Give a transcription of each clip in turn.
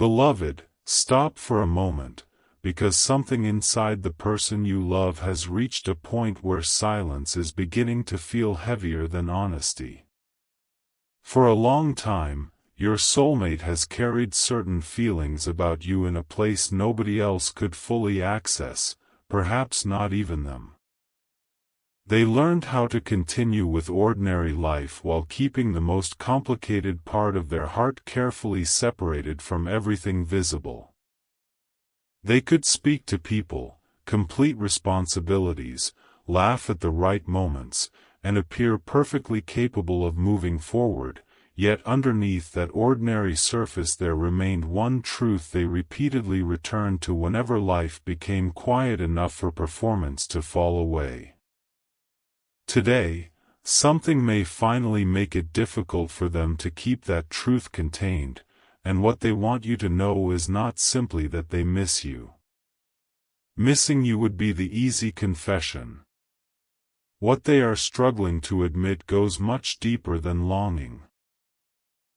Beloved, stop for a moment, because something inside the person you love has reached a point where silence is beginning to feel heavier than honesty. For a long time, your soulmate has carried certain feelings about you in a place nobody else could fully access, perhaps not even them. They learned how to continue with ordinary life while keeping the most complicated part of their heart carefully separated from everything visible. They could speak to people, complete responsibilities, laugh at the right moments, and appear perfectly capable of moving forward, yet underneath that ordinary surface there remained one truth they repeatedly returned to whenever life became quiet enough for performance to fall away. Today, something may finally make it difficult for them to keep that truth contained, and what they want you to know is not simply that they miss you. Missing you would be the easy confession. What they are struggling to admit goes much deeper than longing.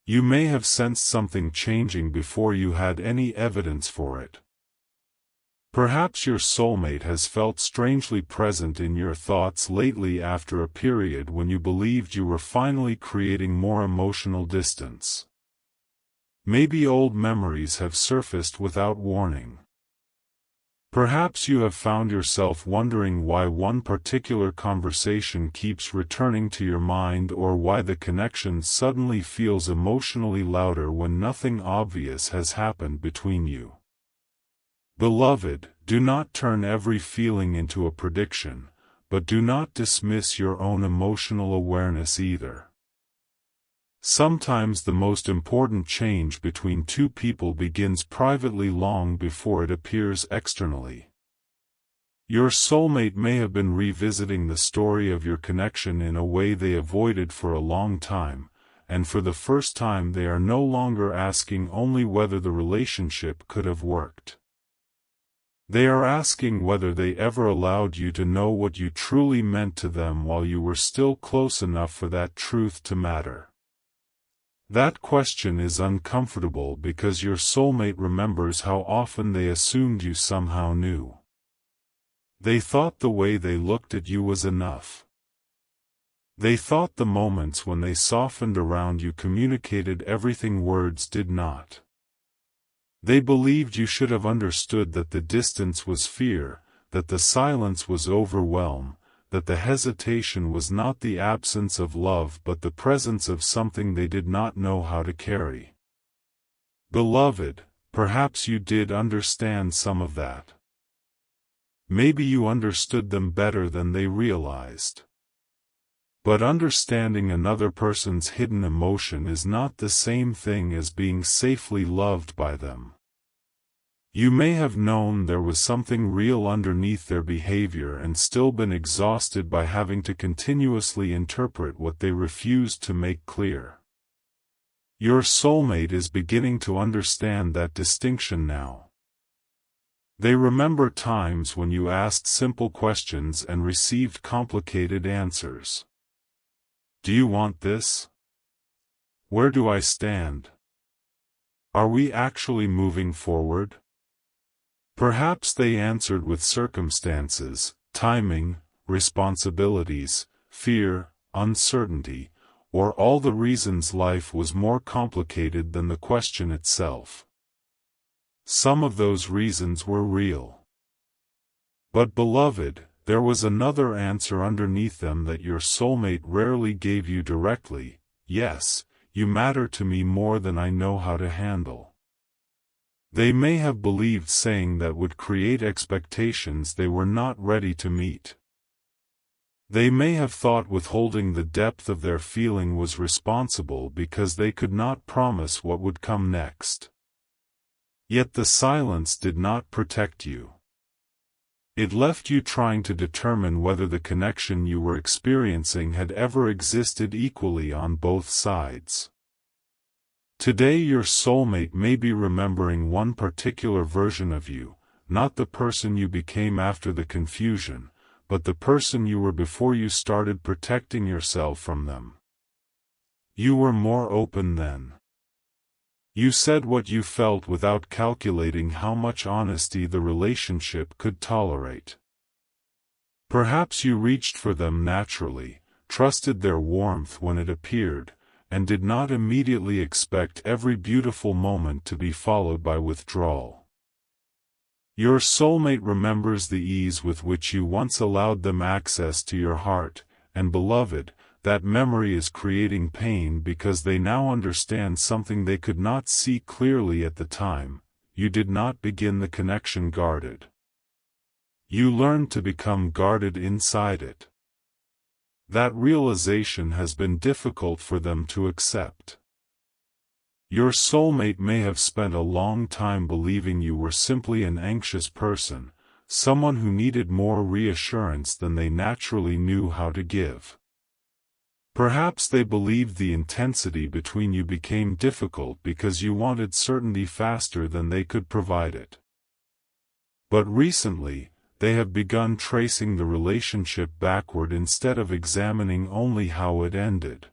You may have sensed something changing before you had any evidence for it. Perhaps your soulmate has felt strangely present in your thoughts lately after a period when you believed you were finally creating more emotional distance. Maybe old memories have surfaced without warning. Perhaps you have found yourself wondering why one particular conversation keeps returning to your mind, or why the connection suddenly feels emotionally louder when nothing obvious has happened between you. Beloved, do not turn every feeling into a prediction, but do not dismiss your own emotional awareness either. Sometimes the most important change between two people begins privately long before it appears externally. Your soulmate may have been revisiting the story of your connection in a way they avoided for a long time, and for the first time they are no longer asking only whether the relationship could have worked. They are asking whether they ever allowed you to know what you truly meant to them while you were still close enough for that truth to matter. That question is uncomfortable because your soulmate remembers how often they assumed you somehow knew. They thought the way they looked at you was enough. They thought the moments when they softened around you communicated everything words did not. They believed you should have understood that the distance was fear, that the silence was overwhelm, that the hesitation was not the absence of love but the presence of something they did not know how to carry. Beloved, perhaps you did understand some of that. Maybe you understood them better than they realized. But understanding another person's hidden emotion is not the same thing as being safely loved by them. You may have known there was something real underneath their behavior and still been exhausted by having to continuously interpret what they refused to make clear. Your soulmate is beginning to understand that distinction now. They remember times when you asked simple questions and received complicated answers. Do you want this? Where do I stand? Are we actually moving forward? Perhaps they answered with circumstances, timing, responsibilities, fear, uncertainty, or all the reasons life was more complicated than the question itself. Some of those reasons were real. But beloved, there was another answer underneath them that your soulmate rarely gave you directly: yes, you matter to me more than I know how to handle. They may have believed saying that would create expectations they were not ready to meet. They may have thought withholding the depth of their feeling was responsible because they could not promise what would come next. Yet the silence did not protect you. It left you trying to determine whether the connection you were experiencing had ever existed equally on both sides. Today your soulmate may be remembering one particular version of you, not the person you became after the confusion, but the person you were before you started protecting yourself from them. You were more open then. You said what you felt without calculating how much honesty the relationship could tolerate. Perhaps you reached for them naturally, trusted their warmth when it appeared, and did not immediately expect every beautiful moment to be followed by withdrawal. Your soulmate remembers the ease with which you once allowed them access to your heart, and beloved, that memory is creating pain because they now understand something they could not see clearly at the time. You did not begin the connection guarded. You learned to become guarded inside it. That realization has been difficult for them to accept. Your soulmate may have spent a long time believing you were simply an anxious person, someone who needed more reassurance than they naturally knew how to give. Perhaps they believed the intensity between you became difficult because you wanted certainty faster than they could provide it. But recently, they have begun tracing the relationship backward instead of examining only how it ended.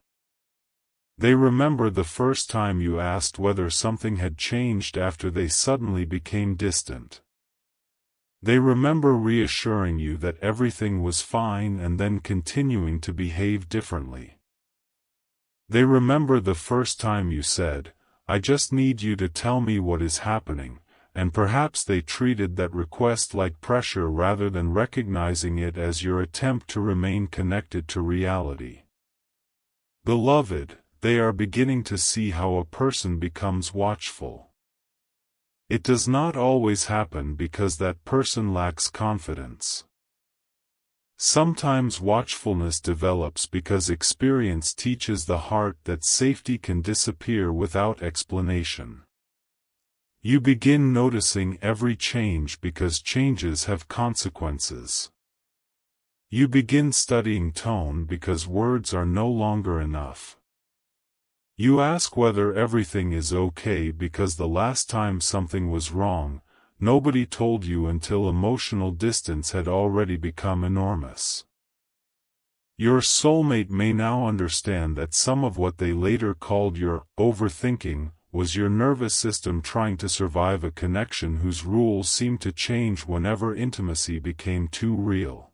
They remember the first time you asked whether something had changed after they suddenly became distant. They remember reassuring you that everything was fine and then continuing to behave differently. They remember the first time you said, "I just need you to tell me what is happening," and perhaps they treated that request like pressure rather than recognizing it as your attempt to remain connected to reality. Beloved, they are beginning to see how a person becomes watchful. It does not always happen because that person lacks confidence. Sometimes watchfulness develops because experience teaches the heart that safety can disappear without explanation. You begin noticing every change because changes have consequences. You begin studying tone because words are no longer enough. You ask whether everything is okay because the last time something was wrong, nobody told you until emotional distance had already become enormous. Your soulmate may now understand that some of what they later called your overthinking was your nervous system trying to survive a connection whose rules seemed to change whenever intimacy became too real.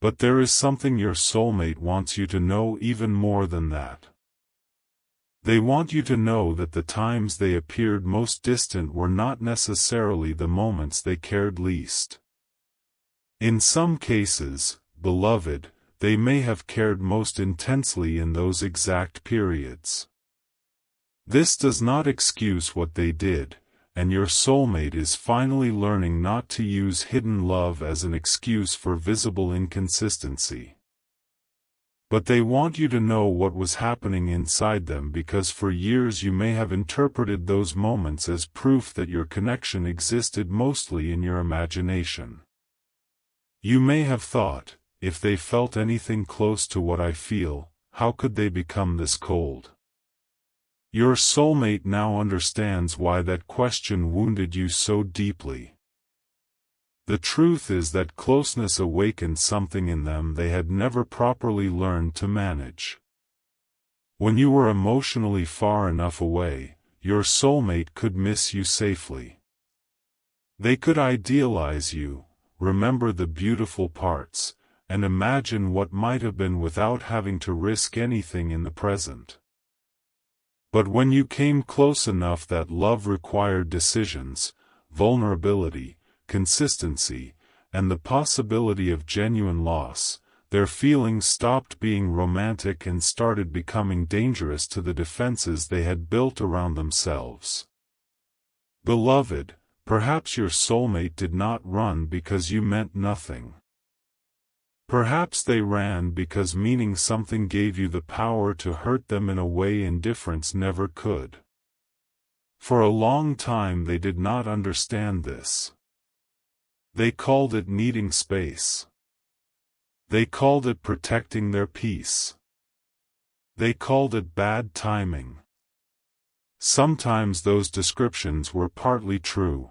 But there is something your soulmate wants you to know even more than that. They want you to know that the times they appeared most distant were not necessarily the moments they cared least. In some cases, beloved, they may have cared most intensely in those exact periods. This does not excuse what they did, and your soulmate is finally learning not to use hidden love as an excuse for visible inconsistency. But they want you to know what was happening inside them because for years you may have interpreted those moments as proof that your connection existed mostly in your imagination. You may have thought, if they felt anything close to what I feel, how could they become this cold? Your soulmate now understands why that question wounded you so deeply. The truth is that closeness awakened something in them they had never properly learned to manage. When you were emotionally far enough away, your soulmate could miss you safely. They could idealize you, remember the beautiful parts, and imagine what might have been without having to risk anything in the present. But when you came close enough that love required decisions, vulnerability, consistency, and the possibility of genuine loss, their feelings stopped being romantic and started becoming dangerous to the defenses they had built around themselves. Beloved, perhaps your soulmate did not run because you meant nothing. Perhaps they ran because meaning something gave you the power to hurt them in a way indifference never could. For a long time they did not understand this. They called it needing space. They called it protecting their peace. They called it bad timing. Sometimes those descriptions were partly true.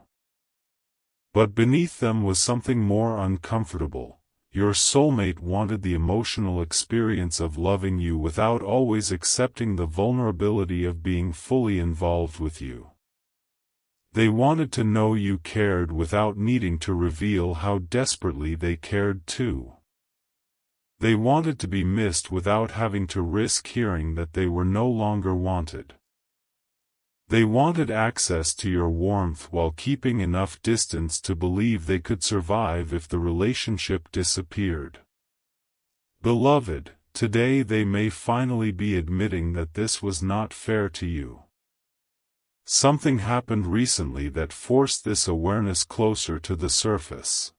But beneath them was something more uncomfortable. your soulmate wanted the emotional experience of loving you without always accepting the vulnerability of being fully involved with you. They wanted to know you cared without needing to reveal how desperately they cared too. They wanted to be missed without having to risk hearing that they were no longer wanted. They wanted access to your warmth while keeping enough distance to believe they could survive if the relationship disappeared. Beloved, today they may finally be admitting that this was not fair to you. Something happened recently that forced this awareness closer to the surface.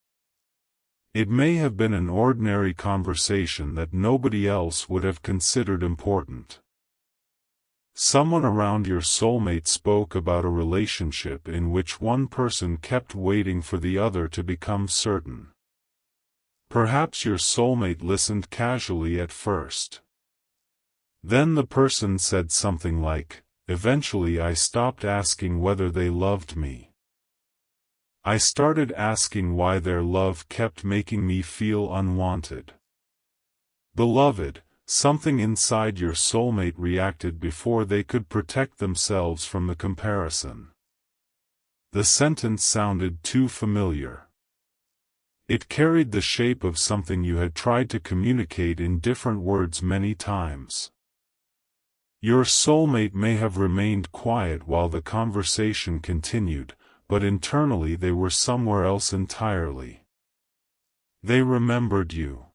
It may have been an ordinary conversation that nobody else would have considered important. Someone around your soulmate spoke about a relationship in which one person kept waiting for the other to become certain. Perhaps your soulmate listened casually at first. Then the person said something like, "Eventually I stopped asking whether they loved me. I started asking why their love kept making me feel unwanted." Beloved, something inside your soulmate reacted before they could protect themselves from the comparison. The sentence sounded too familiar. It carried the shape of something you had tried to communicate in different words many times. Your soulmate may have remained quiet while the conversation continued, but internally they were somewhere else entirely. They remembered you.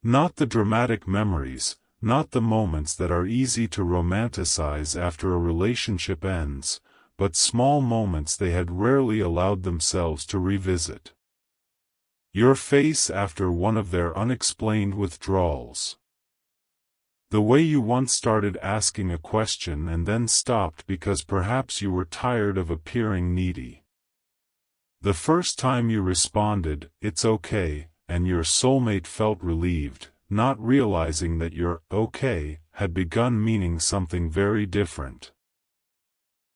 Not the dramatic memories, not the moments that are easy to romanticize after a relationship ends, but small moments they had rarely allowed themselves to revisit. Your face after one of their unexplained withdrawals. The way you once started asking a question and then stopped because perhaps you were tired of appearing needy. The first time you responded, "It's okay," and your soulmate felt relieved, not realizing that your "okay" had begun meaning something very different.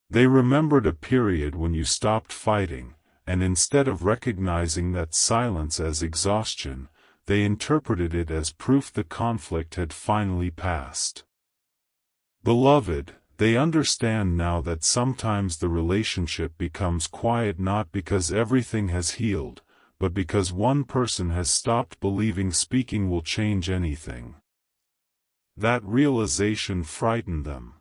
They remembered a period when you stopped fighting, and instead of recognizing that silence as exhaustion, they interpreted it as proof the conflict had finally passed. Beloved, they understand now that sometimes the relationship becomes quiet not because everything has healed, but because one person has stopped believing speaking will change anything. That realization frightened them.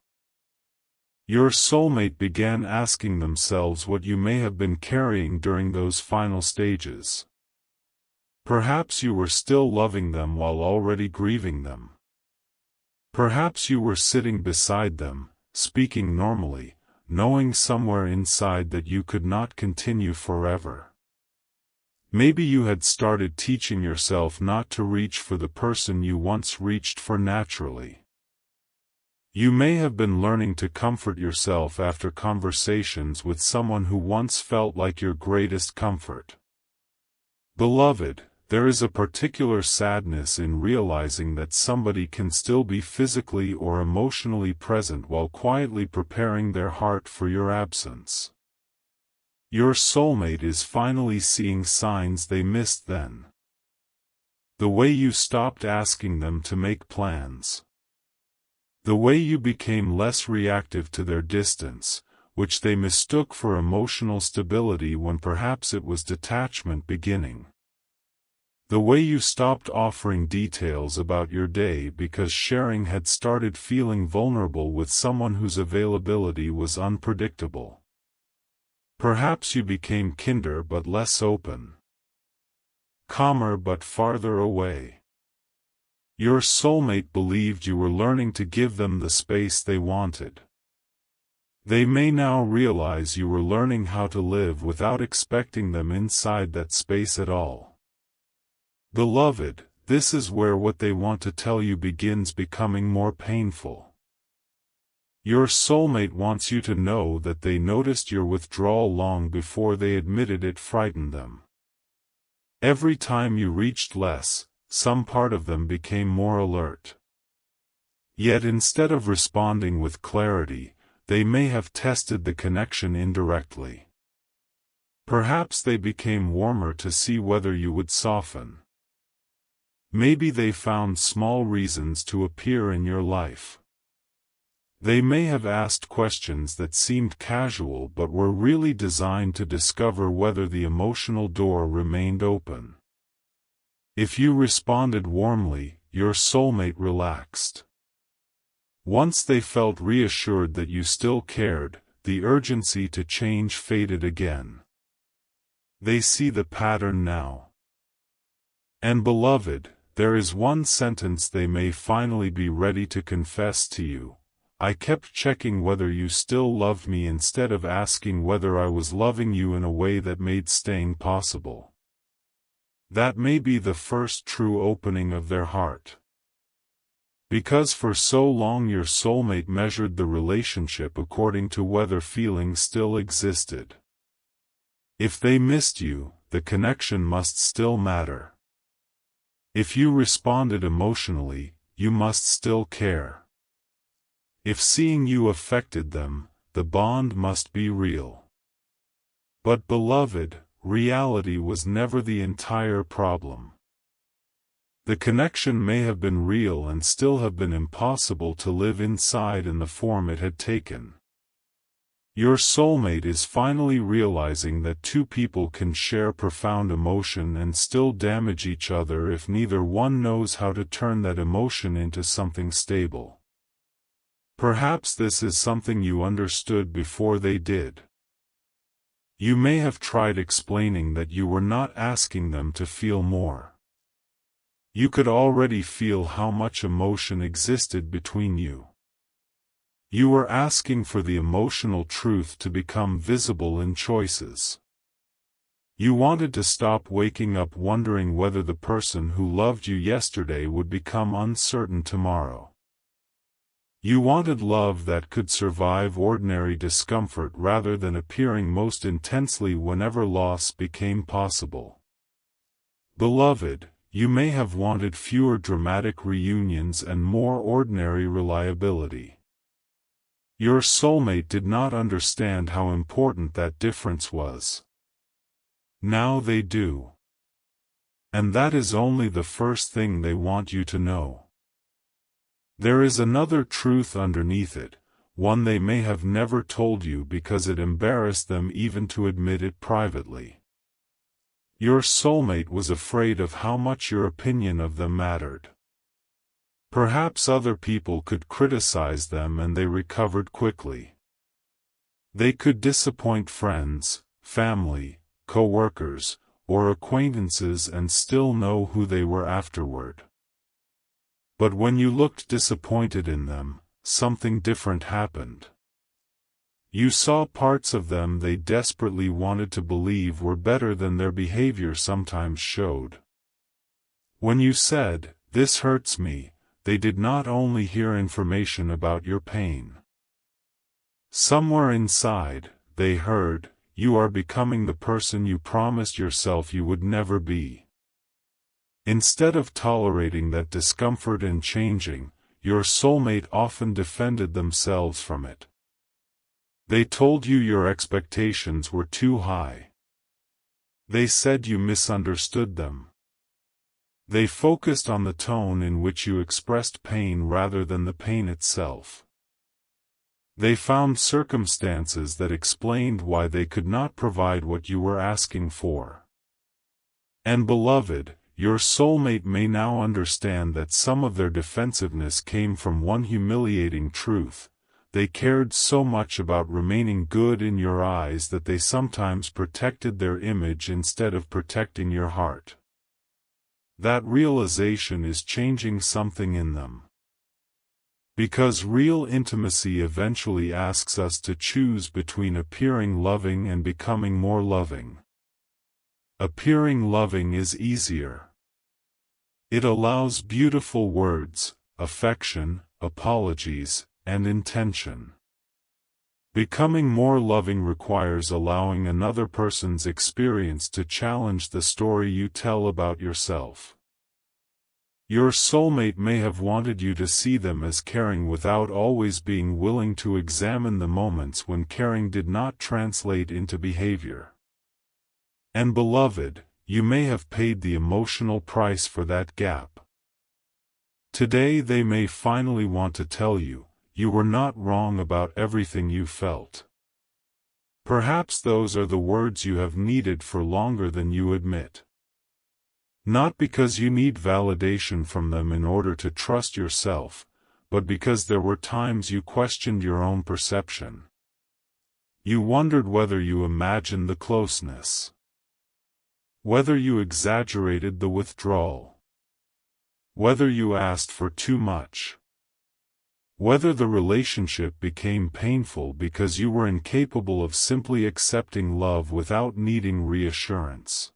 Your soulmate began asking themselves what you may have been carrying during those final stages. Perhaps you were still loving them while already grieving them. Perhaps you were sitting beside them, speaking normally, knowing somewhere inside that you could not continue forever. Maybe you had started teaching yourself not to reach for the person you once reached for naturally. You may have been learning to comfort yourself after conversations with someone who once felt like your greatest comfort. Beloved, there is a particular sadness in realizing that somebody can still be physically or emotionally present while quietly preparing their heart for your absence. Your soulmate is finally seeing signs they missed then. The way you stopped asking them to make plans. The way you became less reactive to their distance, which they mistook for emotional stability when perhaps it was detachment beginning. The way you stopped offering details about your day because sharing had started feeling vulnerable with someone whose availability was unpredictable. Perhaps you became kinder but less open. Calmer but farther away. Your soulmate believed you were learning to give them the space they wanted. They may now realize you were learning how to live without expecting them inside that space at all. Beloved, this is where what they want to tell you begins becoming more painful. Your soulmate wants you to know that they noticed your withdrawal long before they admitted it frightened them. Every time you reached less, some part of them became more alert. Yet instead of responding with clarity, they may have tested the connection indirectly. Perhaps they became warmer to see whether you would soften. Maybe they found small reasons to appear in your life. They may have asked questions that seemed casual but were really designed to discover whether the emotional door remained open. If you responded warmly, your soulmate relaxed. Once they felt reassured that you still cared, the urgency to change faded again. They see the pattern now. And beloved, there is one sentence they may finally be ready to confess to you. I kept checking whether you still loved me instead of asking whether I was loving you in a way that made staying possible. That may be the first true opening of their heart. Because for so long your soulmate measured the relationship according to whether feelings still existed. If they missed you, the connection must still matter. If you responded emotionally, you must still care. If seeing you affected them, the bond must be real. But beloved, reality was never the entire problem. The connection may have been real and still have been impossible to live inside in the form it had taken. Your soulmate is finally realizing that two people can share profound emotion and still damage each other if neither one knows how to turn that emotion into something stable. Perhaps this is something you understood before they did. You may have tried explaining that you were not asking them to feel more. You could already feel how much emotion existed between you. You were asking for the emotional truth to become visible in choices. You wanted to stop waking up wondering whether the person who loved you yesterday would become uncertain tomorrow. You wanted love that could survive ordinary discomfort rather than appearing most intensely whenever loss became possible. Beloved, you may have wanted fewer dramatic reunions and more ordinary reliability. Your soulmate did not understand how important that difference was. Now they do. And that is only the first thing they want you to know. There is another truth underneath it, one they may have never told you because it embarrassed them even to admit it privately. Your soulmate was afraid of how much your opinion of them mattered. Perhaps other people could criticize them and they recovered quickly. They could disappoint friends, family, co-workers, or acquaintances and still know who they were afterward. But when you looked disappointed in them, something different happened. You saw parts of them they desperately wanted to believe were better than their behavior sometimes showed. When you said, "This hurts me," they did not only hear information about your pain. Somewhere inside, they heard, "You are becoming the person you promised yourself you would never be." Instead of tolerating that discomfort and changing, your soulmate often defended themselves from it. They told you your expectations were too high. They said you misunderstood them. They focused on the tone in which you expressed pain rather than the pain itself. They found circumstances that explained why they could not provide what you were asking for. And beloved, your soulmate may now understand that some of their defensiveness came from one humiliating truth: they cared so much about remaining good in your eyes that they sometimes protected their image instead of protecting your heart. That realization is changing something in them. Because real intimacy eventually asks us to choose between appearing loving and becoming more loving. Appearing loving is easier. It allows beautiful words, affection, apologies, and intention. Becoming more loving requires allowing another person's experience to challenge the story you tell about yourself. Your soulmate may have wanted you to see them as caring without always being willing to examine the moments when caring did not translate into behavior. And beloved, you may have paid the emotional price for that gap. Today they may finally want to tell you, you were not wrong about everything you felt. Perhaps those are the words you have needed for longer than you admit. Not because you need validation from them in order to trust yourself, but because there were times you questioned your own perception. You wondered whether you imagined the closeness, whether you exaggerated the withdrawal, whether you asked for too much, whether the relationship became painful because you were incapable of simply accepting love without needing reassurance.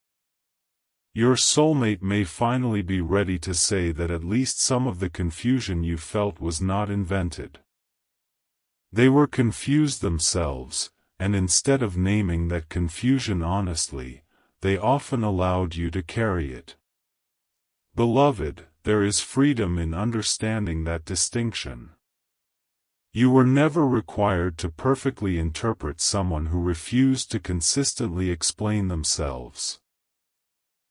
Your soulmate may finally be ready to say that at least some of the confusion you felt was not invented. They were confused themselves, and instead of naming that confusion honestly, they often allowed you to carry it. Beloved, there is freedom in understanding that distinction. You were never required to perfectly interpret someone who refused to consistently explain themselves.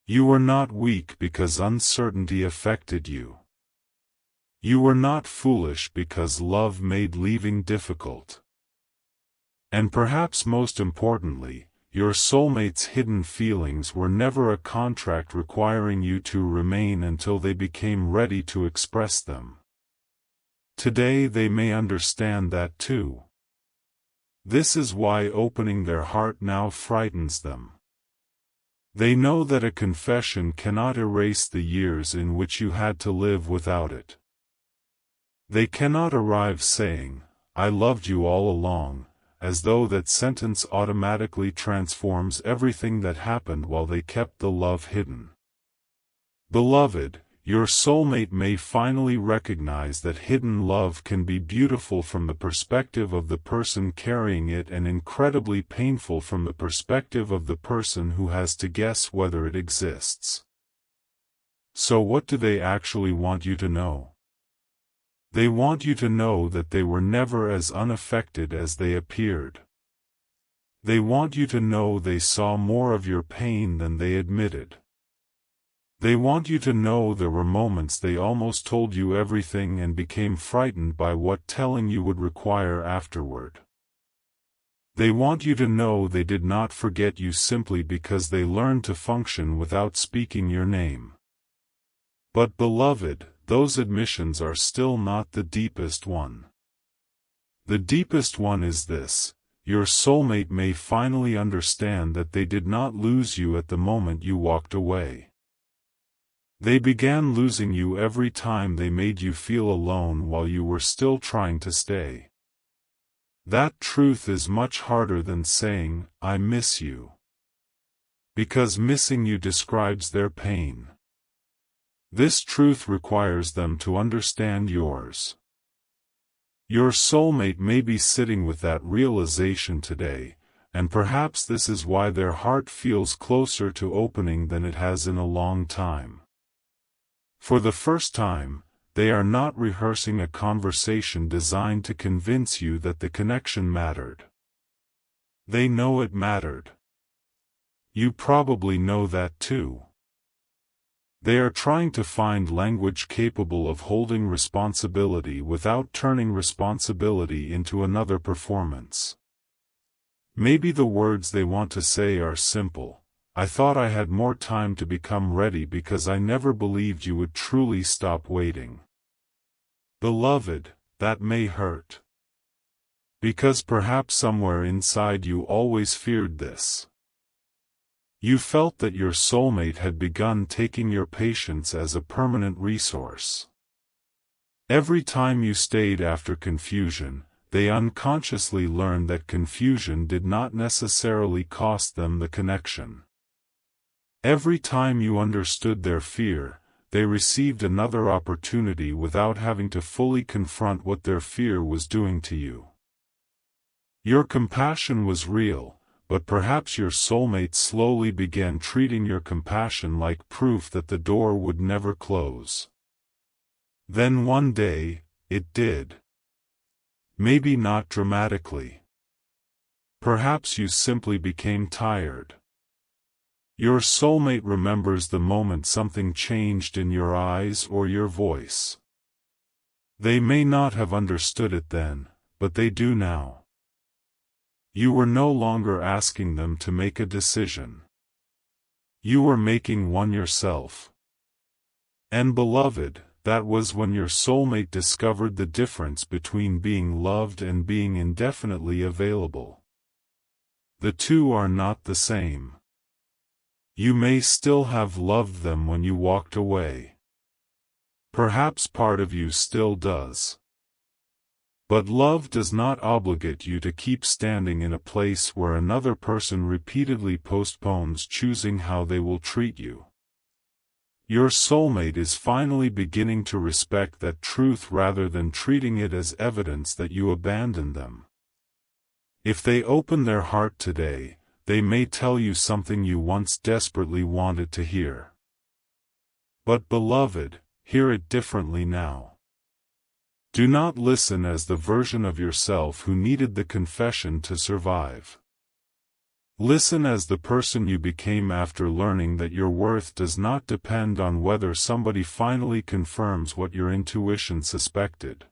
You were not weak because uncertainty affected you. You were not foolish because love made leaving difficult. And perhaps most importantly, your soulmate's hidden feelings were never a contract requiring you to remain until they became ready to express them. Today they may understand that too. This is why opening their heart now frightens them. They know that a confession cannot erase the years in which you had to live without it. They cannot arrive saying, "I loved you all along," as though that sentence automatically transforms everything that happened while they kept the love hidden. Beloved, your soulmate may finally recognize that hidden love can be beautiful from the perspective of the person carrying it and incredibly painful from the perspective of the person who has to guess whether it exists. So what do they actually want you to know? They want you to know that they were never as unaffected as they appeared. They want you to know they saw more of your pain than they admitted. They want you to know there were moments they almost told you everything and became frightened by what telling you would require afterward. They want you to know they did not forget you simply because they learned to function without speaking your name. But beloved, those admissions are still not the deepest one. The deepest one is this: your soulmate may finally understand that they did not lose you at the moment you walked away. They began losing you every time they made you feel alone while you were still trying to stay. That truth is much harder than saying, "I miss you." Because missing you describes their pain. This truth requires them to understand yours. Your soulmate may be sitting with that realization today, and perhaps this is why their heart feels closer to opening than it has in a long time. For the first time, they are not rehearsing a conversation designed to convince you that the connection mattered. They know it mattered. You probably know that too. They are trying to find language capable of holding responsibility without turning responsibility into another performance. Maybe the words they want to say are simple: "I thought I had more time to become ready because I never believed you would truly stop waiting." Beloved, that may hurt. Because perhaps somewhere inside you always feared this. You felt that your soulmate had begun taking your patience as a permanent resource. Every time you stayed after confusion, they unconsciously learned that confusion did not necessarily cost them the connection. Every time you understood their fear, they received another opportunity without having to fully confront what their fear was doing to you. Your compassion was real, but perhaps your soulmate slowly began treating your compassion like proof that the door would never close. Then one day, it did. Maybe not dramatically. Perhaps you simply became tired. Your soulmate remembers the moment something changed in your eyes or your voice. They may not have understood it then, but they do now. You were no longer asking them to make a decision. You were making one yourself. And beloved, that was when your soulmate discovered the difference between being loved and being indefinitely available. The two are not the same. You may still have loved them when you walked away. Perhaps part of you still does. But love does not obligate you to keep standing in a place where another person repeatedly postpones choosing how they will treat you. Your soulmate is finally beginning to respect that truth rather than treating it as evidence that you abandoned them. If they open their heart today, they may tell you something you once desperately wanted to hear. But beloved, hear it differently now. Do not listen as the version of yourself who needed the confession to survive. Listen as the person you became after learning that your worth does not depend on whether somebody finally confirms what your intuition suspected.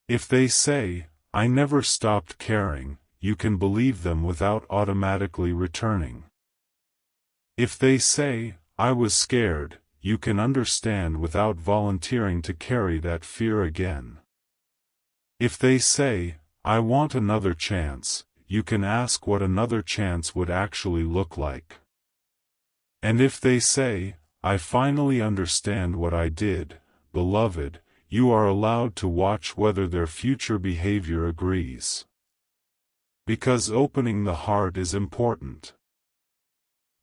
If they say, "I never stopped caring," you can believe them without automatically returning. If they say, "I was scared," you can understand without volunteering to carry that fear again. If they say, "I want another chance," you can ask what another chance would actually look like. And if they say, "I finally understand what I did," beloved, you are allowed to watch whether their future behavior agrees. Because opening the heart is important.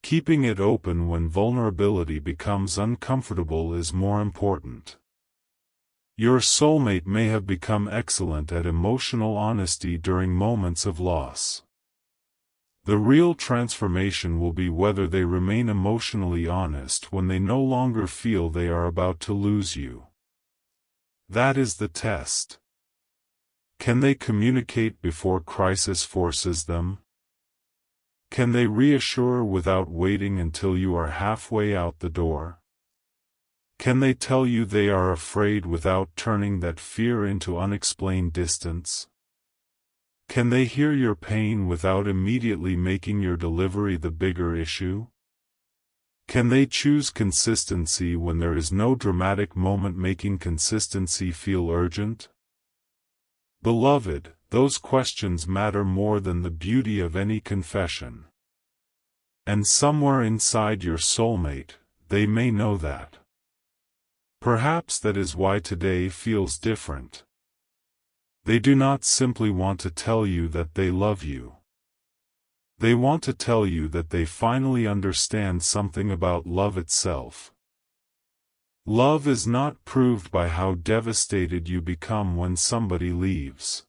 Keeping it open when vulnerability becomes uncomfortable is more important. Your soulmate may have become excellent at emotional honesty during moments of loss. The real transformation will be whether they remain emotionally honest when they no longer feel they are about to lose you. That is the test. Can they communicate before crisis forces them? Can they reassure without waiting until you are halfway out the door? Can they tell you they are afraid without turning that fear into unexplained distance? Can they hear your pain without immediately making your delivery the bigger issue? Can they choose consistency when there is no dramatic moment making consistency feel urgent? Beloved, those questions matter more than the beauty of any confession. And somewhere inside your soulmate, they may know that. Perhaps that is why today feels different. They do not simply want to tell you that they love you. They want to tell you that they finally understand something about love itself. Love is not proved by how devastated you become when somebody leaves.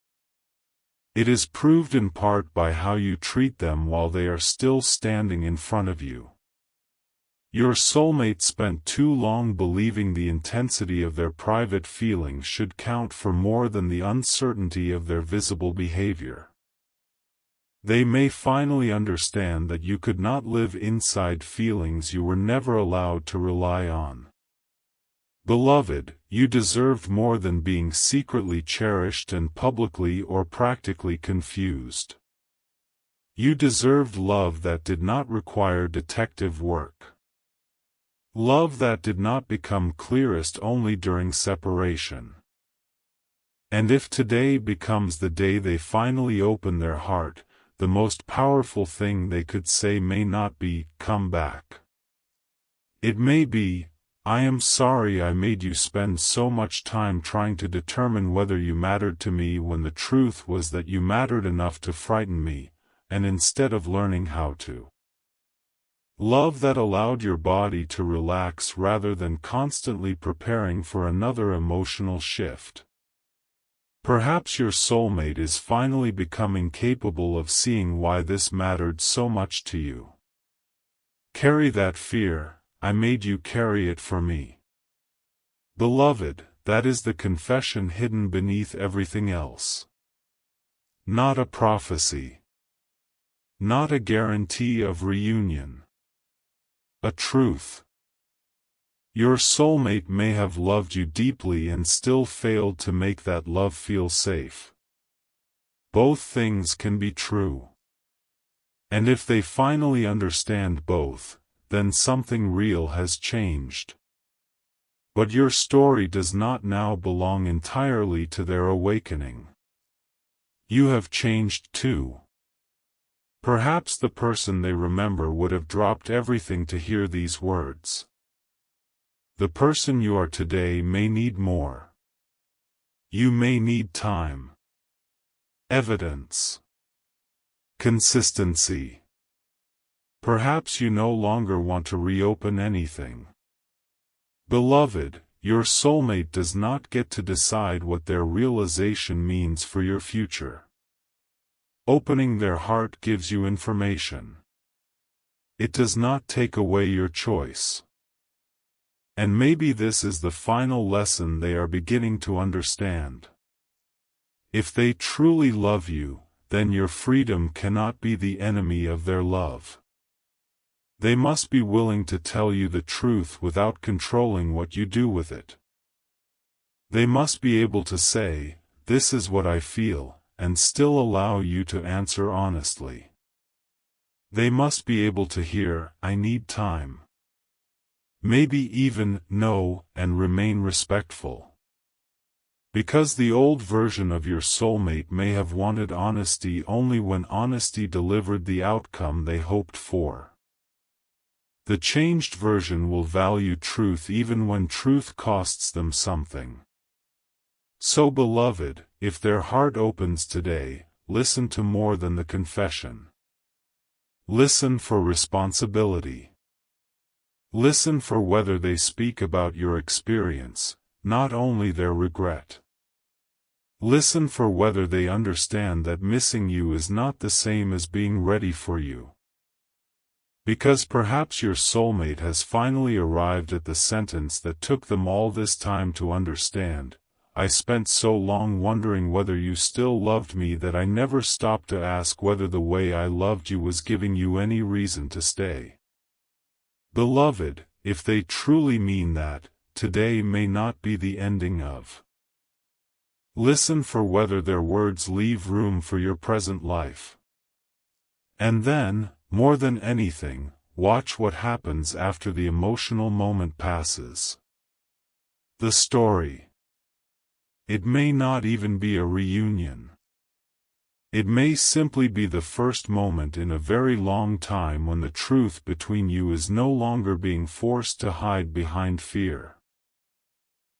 It is proved in part by how you treat them while they are still standing in front of you. Your soulmate spent too long believing the intensity of their private feelings should count for more than the uncertainty of their visible behavior. They may finally understand that you could not live inside feelings you were never allowed to rely on. Beloved, you deserved more than being secretly cherished and publicly or practically confused. You deserved love that did not require detective work. Love that did not become clearest only during separation. And if today becomes the day they finally open their heart, the most powerful thing they could say may not be, "Come back." It may be, "I am sorry I made you spend so much time trying to determine whether you mattered to me when the truth was that you mattered enough to frighten me, and instead of learning how to." Love that allowed your body to relax rather than constantly preparing for another emotional shift. Perhaps your soulmate is finally becoming capable of seeing why this mattered so much to you. Carry that fear, I made you carry it for me. Beloved, that is the confession hidden beneath everything else. Not a prophecy. Not a guarantee of reunion. A truth. Your soulmate may have loved you deeply and still failed to make that love feel safe. Both things can be true. And if they finally understand both, then something real has changed. But your story does not now belong entirely to their awakening. You have changed too. Perhaps the person they remember would have dropped everything to hear these words. The person you are today may need more. You may need time, evidence, consistency. Perhaps you no longer want to reopen anything. Beloved, your soulmate does not get to decide what their realization means for your future. Opening their heart gives you information. It does not take away your choice. And maybe this is the final lesson they are beginning to understand. If they truly love you, then your freedom cannot be the enemy of their love. They must be willing to tell you the truth without controlling what you do with it. They must be able to say, "This is what I feel," and still allow you to answer honestly. They must be able to hear, "I need time." Maybe even, "No," and remain respectful. Because the old version of your soulmate may have wanted honesty only when honesty delivered the outcome they hoped for. The changed version will value truth even when truth costs them something. So beloved, if their heart opens today, listen to more than the confession. Listen for responsibility. Listen for whether they speak about your experience, not only their regret. Listen for whether they understand that missing you is not the same as being ready for you. Because perhaps your soulmate has finally arrived at the sentence that took them all this time to understand. I spent so long wondering whether you still loved me that I never stopped to ask whether the way I loved you was giving you any reason to stay. Beloved, if they truly mean that, today may not be the ending of. Listen for whether their words leave room for your present life. And then, more than anything, watch what happens after the emotional moment passes. The story. It may not even be a reunion. It may simply be the first moment in a very long time when the truth between you is no longer being forced to hide behind fear.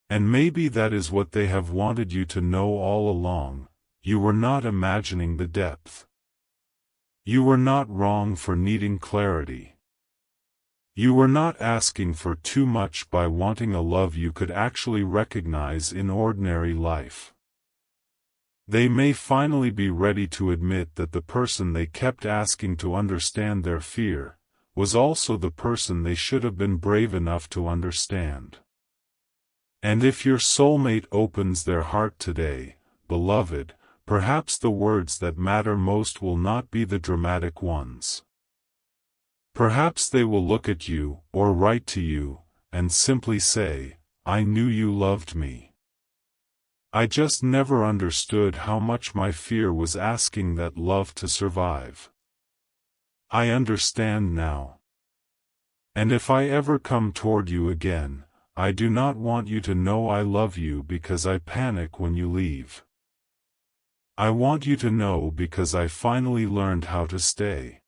And maybe that is what they have wanted you to know all along. You were not imagining the depth. You were not wrong for needing clarity. You were not asking for too much by wanting a love you could actually recognize in ordinary life. They may finally be ready to admit that the person they kept asking to understand their fear was also the person they should have been brave enough to understand. And if your soulmate opens their heart today, beloved, perhaps the words that matter most will not be the dramatic ones. Perhaps they will look at you, or write to you, and simply say, "I knew you loved me. I just never understood how much my fear was asking that love to survive. I understand now. And if I ever come toward you again, I do not want you to know I love you because I panic when you leave. I want you to know because I finally learned how to stay."